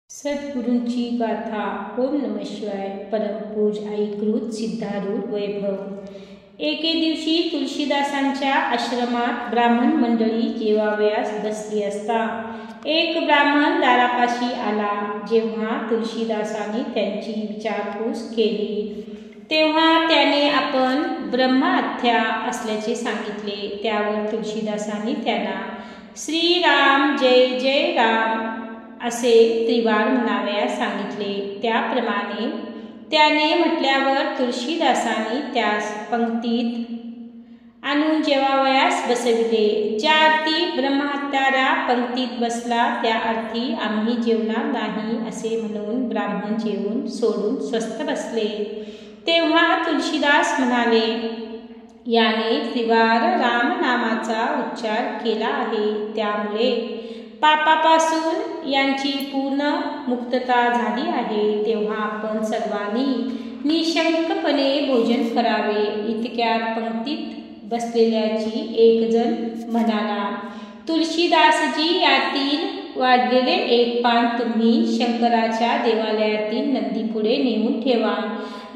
सद्गुरूंची गाथा. ओम नमः शिवाय. परमपूज ऐकृत सिद्धारूढ वैभव. एके दिवशी तुळशीदासांच्या आश्रमात ब्राह्मण मंडळी जेवावयास बसली असता एक ब्राह्मण दारापाशी आला. जेव्हा तुळशीदासांनी त्यांची विचारपूस केली तेव्हा त्याने आपण ब्रह्महत्या असल्याचे सांगितले. त्यावर तुळशीदासांनी त्यांना श्रीराम जय जय राम असे त्रिवार म्हणावयास सांगितले. त्याप्रमाणे त्याने म्हटल्यावर तुळशीदासांनी त्यास पंक्तीत आणून जेवावयास बसविले. ज्या अर्थी ब्रह्महत्यारा पंक्तीत बसला त्या अर्थी आम्ही जेवणार नाही असे म्हणून ब्राह्मण जेवून सोडून स्वस्थ बसले. तेव्हा तुळशीदास म्हणाले, याने त्रिवार रामनामाचा उच्चार केला आहे, त्यामुळे पापापासून यांची पूर्ण मुक्तता झाली आहे. तेव्हा आपण सर्वांनी निशंकपणे भोजन करावे. इतक्यात पंक्तीत बसलेल्याची एक जण म्हणाला, तुळशीदासजी, यातील वाढलेले एक पान तुम्ही शंकराच्या देवालयातील नंदीपुढे नेऊन ठेवा.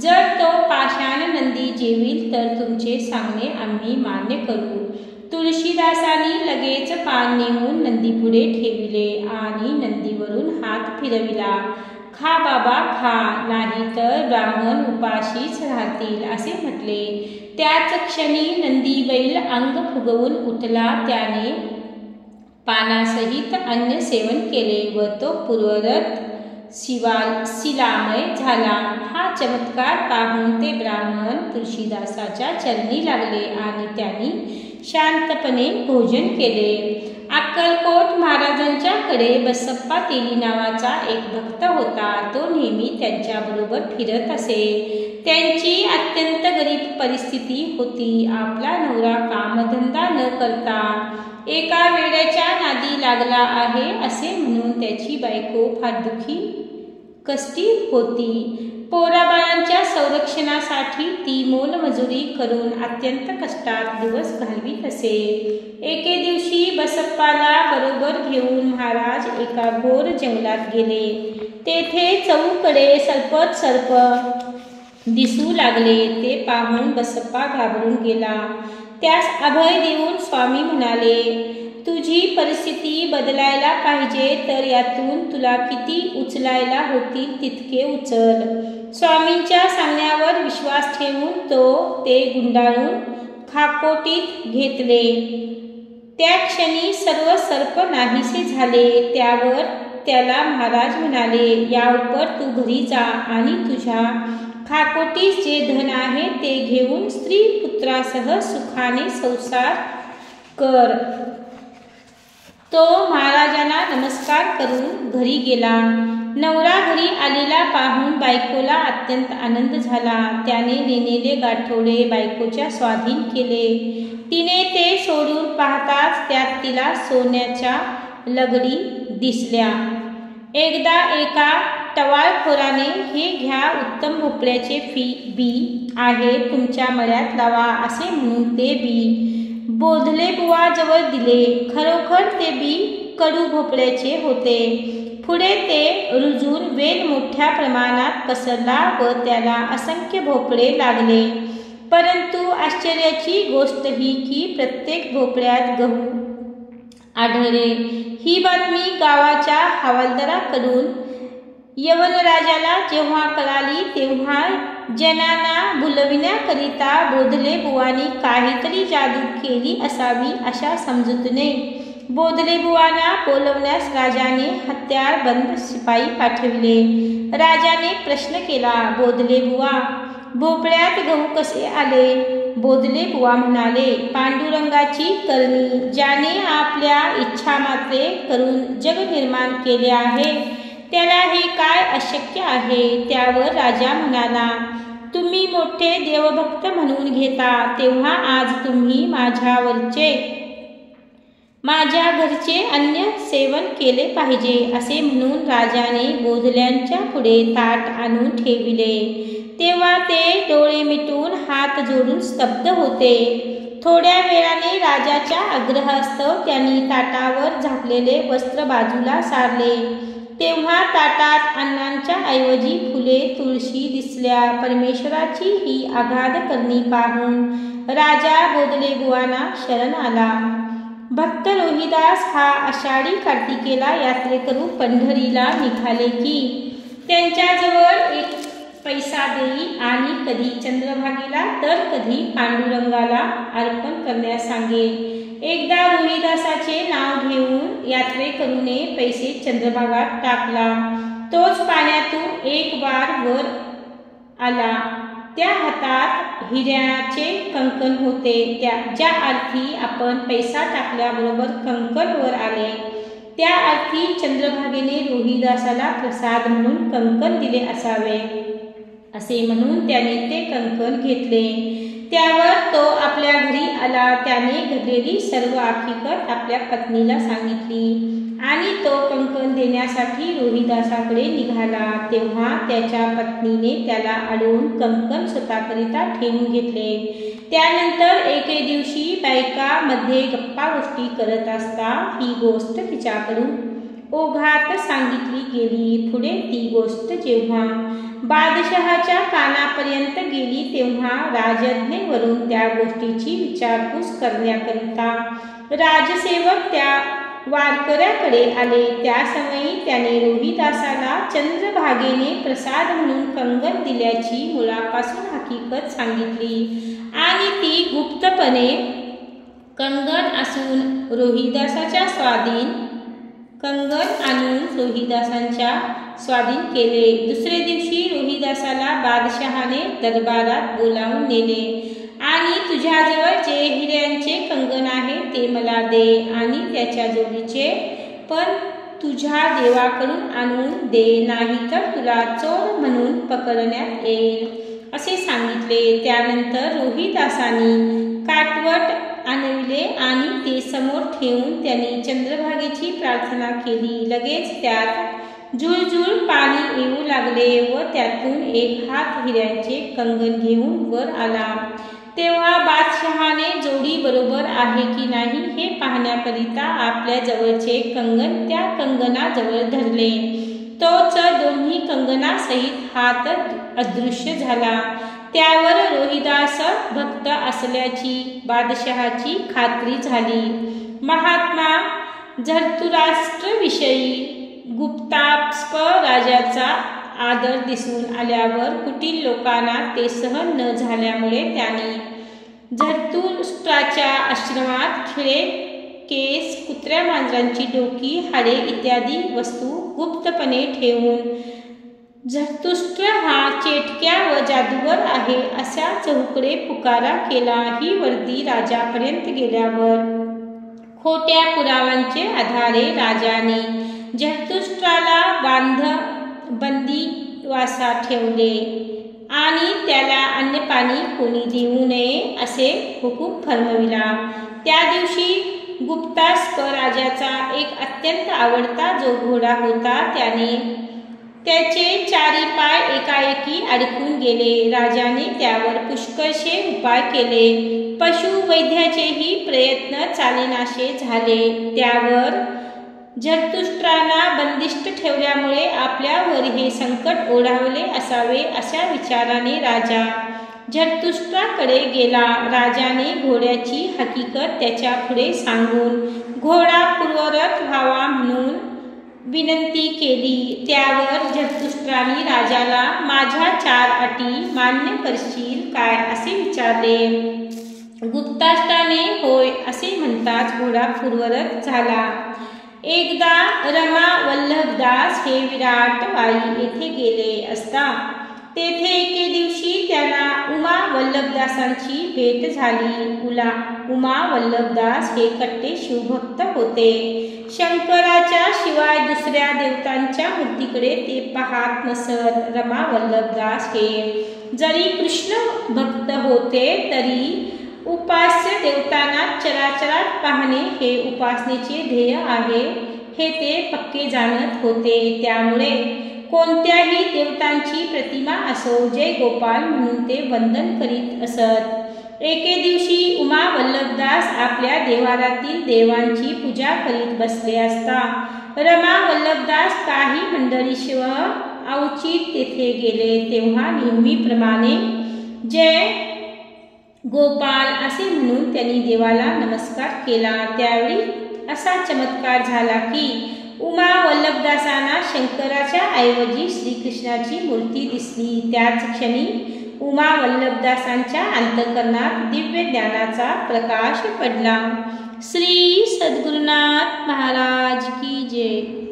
जर तो पाषाण नंदी जेवील तर तुमचे सांगणे आम्ही मान्य करू. तुळशीदासांनी लगेच पान नेऊन नंदीपुढे ठेविले आणि नंदीवरून हात फिरविला. खा बाबा खा, नाही तर ब्राह्मण उपाशीच राहतील असे म्हटले. त्याच क्षणी नंदी बैल अंग फुगवून उठला. त्याने पानासहित अन्न सेवन केले व तो पूर्ववत शिलामय झाला. हा चमत्कार पाहून ते ब्राह्मण तुळशीदासाच्या चरणी लागले आणि त्यांनी शांतपणे भोजन केले. अक्कलकोट महाराजांच्याकडे बसप्पा तेली नावाचा एक भक्त होता. तो नेहमी त्यांच्याबरोबर फिरत असे. त्यांची अत्यंत गरीब परिस्थिती होती. आपला नवरा कामधंदा न करता एका वेड्याच्या नादी लागला आहे असे म्हणून त्याची बायको फार कष्टी होती. पोराबाळांच्या संरक्षणासाठी ती मोलमजुरी करून अत्यंत कष्टात दिवस घालवीत असे. एके दिवशी बसप्पाला बरोबर घेऊन महाराज एका घोर जंगलात गेले. तेथे चहूकडे सर्प दिसू लागले. ते पाहून बसप्पा घाबरून गेला. त्यास अभय देऊन स्वामी म्हणाले, तुझी परिस्थिती बदलायला पाहिजे तर यातून तुला किती उचलायला होतील तितके उचल. स्वामींच्या सांगण्यावर विश्वास ठेवून तो ते गुंडाळून खाकोटीत घेतले. त्या क्षणी सर्व सर्प नाहीसे झाले. त्यावर त्याला महाराज म्हणाले, याउपर तू घरी जा आणि तुझ्या खाकोटीस जे धन आहे ते घेऊन स्त्री पुत्रासह सुखाने संसार कर. तो महाराजांना नमस्कार करून घरी गेला. नवरा घरी आलेला पाहून बायकोला अत्यंत आनंद झाला. त्याने नेलेले गाठोडे बायकोच्या स्वाधीन केले. तिने ते सोडून पाहताच त्यात तिला सोन्याच्या लगडी दिसल्या. एकदा एका टवाळखोराने, हे घ्या, उत्तम भोपळ्याचे बी आहे, तुमच्या मळ्यात लावा असे म्हणून ते बी बोधले बुवा जवळ दिले. खरोखर ते बी कडू भोपळ्याचे होते. पुढे ते रुजून वेल मोठ्या प्रमाणात पसरला व त्याला असंख्य भोपळे लागले. परंतु आश्चर्याची गोष्ट ही की प्रत्येक भोपळ्यात गहू आढळले. ही बातमी गावाच्या हवालदाराकडून यवनराजाला जेव्हा कळाली तेव्हा जनांना भुलविण्याकरिता बोधले बुवांनी काहीतरी जादू केली असावी अशा समजुतीने बोधले बुवांना बोलवण्यास राजाने हत्यारबंद शिपाई पाठविले. राजाने प्रश्न केला, बोधले बुवा, भोपळ्यात गहू कसे आले? बोधले बुवा म्हणाले, पांडुरंगाची करणी, ज्याने आपल्या इच्छामात्रे करून जग निर्माण केले आहे त्याला हे काय अशक्य आहे? त्यावर राजा म्हणाला, तुम्ही मोठे देवभक्त म्हणून घेता तेव्हा आज तुम्ही माझ्या घरचे अन्न सेवन केले पाहिजे असे म्हणून राजाने बोधल्यांच्या पुढे ताट आणून ठेविले. तेव्हा ते डोळे मिटून हात जोडून स्तब्ध होते. थोड्या वेळाने राजाच्या आग्रहास्तव त्यांनी ताटावर झाकलेले वस्त्र बाजूला सारले तेव्हा ताटात अन्नांच्या ऐवजी फुले तुळशी दिसल्या. परमेश्वराची ही आगाध करणी पाहून राजा बोधले बुवांना शरण आला. भक्त रोहिदास हा आषाढी कार्तिकेला यात्रेकरू पंढरीला निघाले की त्यांच्याजवळ एक पैसा देई आणि कधी चंद्रभागेला तर कधी पांडुरंगाला अर्पण करण्यास सांगे. एकदा रोहिदासाचे नाव घेऊन यात्रेकरूने पैसे चंद्रभागात टाकला. तोच पाण्यातून एक बार वर आला. त्या हातात हिऱ्याचे कंकण होते. ज्या अर्थी आपण पैसा टाकल्याबरोबर कंकण वर आले त्या अर्थी चंद्रभागेने रोहिदासाला प्रसाद म्हणून कंकण दिले असावे असे म्हणून त्याने ते कंकण घेतले. त्यावर तो आपल्या घरी आला. त्याने घडलेली सर्व हकीकत आपल्या पत्नीला सांगितली आणि तो कंकण देण्यासाठी रोहिदासाकडे निघाला. तेव्हा त्याच्या पत्नीने त्याला अडवून कंकण स्वतःकरिता ठेवून घेतले. त्यानंतर एके दिवशी बायका मध्ये गप्पा गोष्टी करत असता ही गोष्ट तिच्याकडून ओघात सांगितली गेली. पुढे ती गोष्ट जेव्हा बादशहाच्या कानापर्यंत गेली तेव्हा राजज्ञेवरून त्या गोष्टीची विचारपूस करण्याकरिता राजसेवक त्या वारकऱ्याकडे आले. त्या समयी त्याने रोहिदासाला चंद्रभागेने प्रसाद म्हणून कंगन दिल्याची मुळापासून हकीकत सांगितली आणि ती गुप्तपणे कंगन असून रोहिदासाच्या स्वाधीन कंगन आणून रोहिदासांच्या स्वाधीन केले. दुसरे दिवशी रोहिदासाला बादशहाने दरबारात बोलावून नेले आणि तुझ्याजवळ जे हिऱ्यांचे कंगन आहे ते मला दे आणि त्याच्या जोडीचे पण तुझ्या देवाकडून आणून दे, नाहीतर तुला चोर म्हणून पकडण्यात येईल असे सांगितले. त्यानंतर रोहिदासानी काटवट आणविले आणि ते समोर ठेवून त्यांनी चंद्रभागेची प्रार्थना केली. लगेच त्यात जुळजुळ पाणी येऊ लागले व त्यातून एक हात हिऱ्यांचे कंगन घेऊन वर आला. तेव्हा बादशहाने जोडी बरोबर आहे की नाही हे पाहण्याकरिता आपल्या जवळचे कंगन त्या कंगनाजवळ धरले. तोच दोन्ही कंगनासहित हात अदृश्य झाला. त्यावर रोहिदास भक्त असल्याची बादशहाची खात्री झाली. महात्मा धृतराष्ट्राविषयी गुप्तास्प राजाचा आदर दिसून आल्यावर कुटील लोकांना ते सहन न झाल्यामुळे त्याने धृतराष्ट्राच्या आश्रमात खिळे, केस, कुत्र्या मांजरांची डोकी, हाडे इत्यादी वस्तू गुप्तपणे ठेवून धृतराष्ट्र हा चेटक्या व जादूगर आहे असा चहूकडे पुकारा केला. ही वर्दी राजापर्यंत गेल्यावर खोट्या पुराव्यांचे आधारे राजाने धृतराष्ट्राला बंदिवासात ठेवले आणि त्याला अन्नपाणी कोणी देऊ नये असे हुकूम फर्मविला. त्या दिवशी गुप्तास्प राजाचा एक अत्यंत आवडता जो घोडा होता त्याचे चारी पाय एकाएकी अडकून गेले. राजाने त्यावर पुष्कळशे उपाय केले. पशुवैद्याचेही प्रयत्न चालेनासे झाले. त्यावर धृतराष्ट्राला बंदिष्ट ठेवल्यामुळे आपल्यावर हे संकट ओढावले असावे अशा विचाराने राजा धृतराष्ट्राकडे गेला. राजाने घोड्याची हकीकत त्याच्या पुढे सांगून घोडा पूर्वरत व्हावा म्हणून विनंती केली. त्यावर धृतराष्ट्राने राजाला माझ्या 4 अटी मान्य करशील काय असे विचारले. गुप्ताष्ट्राने होय असे म्हणताच घोडा पूर्वरत झाला. एकदा रमा वल्लभदास हे विराटवाई येथे गेले असता तेथे एके दिवशी त्यांना उमा वल्लभदासांची भेट झाली. उमा वल्लभदास हे कट्टे शिवभक्त होते. शंकराच्या शिवाय दुसऱ्या देवतांच्या मूर्तीकडे ते पाहत नसत. रमा वल्लभदास हे जरी कृष्ण भक्त होते तरी उपास्य देवतांना चराचरात पाहणे हे उपासनेचे ध्येय आहे हे ते पक्के जाणत होते. त्यामुळे कोणत्याही देवतांची प्रतिमा असो जय गोपाल म्हणून ते वंदन करीत असत. एके दिवशी उमा वल्लभदास आपल्या देवारातील देवांची पूजा करीत बसले असता रमा वल्लभदास काही मंडळीशिवाय अवचित तेथे गेले तेव्हा नेहमीप्रमाणे जय गोपाल असे म्हणून त्यांनी देवाला नमस्कार केला। त्यावेळी असा चमत्कार झाला की उमा वल्लभदासांना शंकराच्या ऐवजी श्रीकृष्णाची मूर्ती दिसली। त्याच क्षणी उमा वल्लभदासांच्या अंतःकरणात दिव्य ज्ञानाचा प्रकाश पडला। श्री सद्गुरुनाथ महाराज की जय।